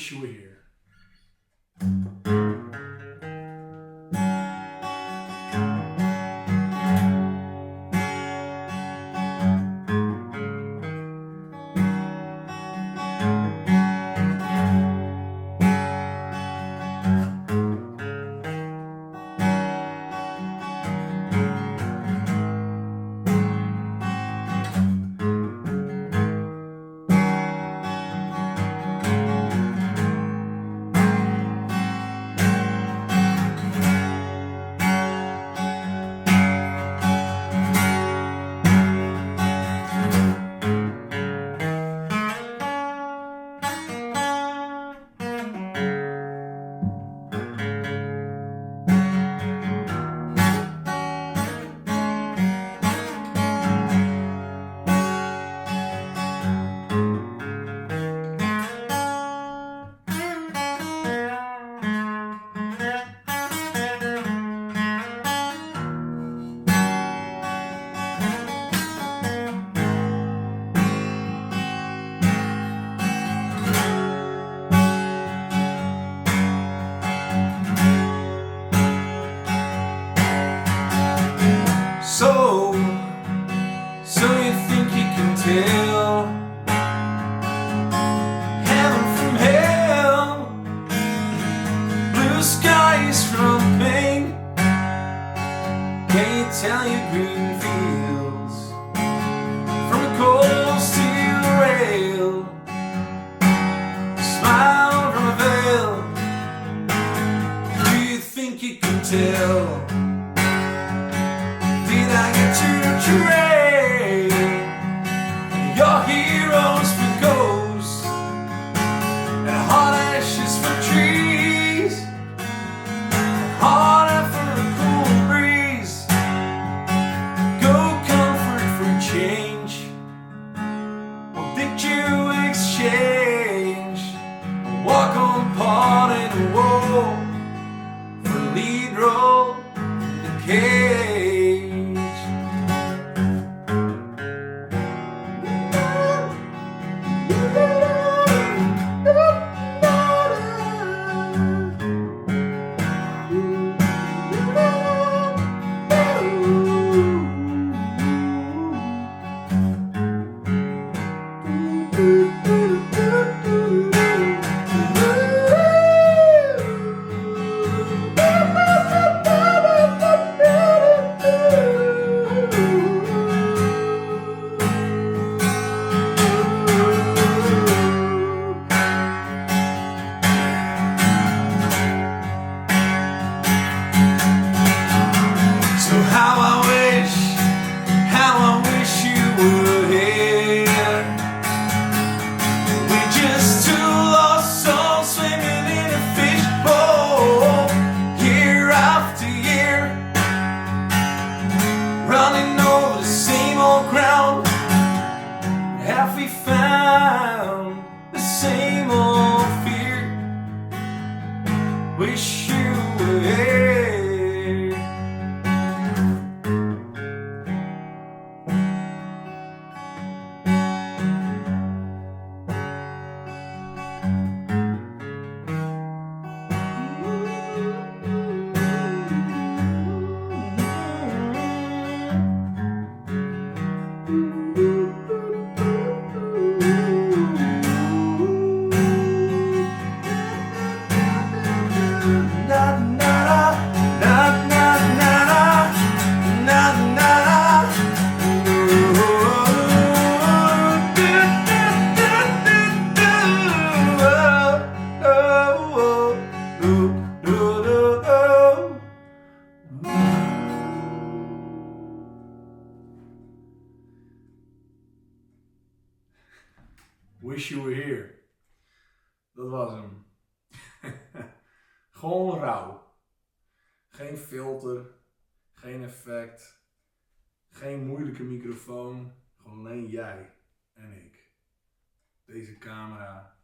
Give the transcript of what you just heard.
Wish You Were Here. So you think you can tell heaven from hell, blue skies from pain? Can you tell your green fields from the coals to the rail? Smile from a veil. Do you think you can tell? Did I get you trade your heroes for ghosts and hot ashes for trees, hot air for a cool breeze? Go comfort for change, or did you exchange a walk on part in a war for lead role in the cage? Wish you were here. Wish You Were Here. Dat was hem. Gewoon rauw. Geen filter. Geen effect. Geen moeilijke microfoon. Gewoon alleen jij en ik. Deze camera.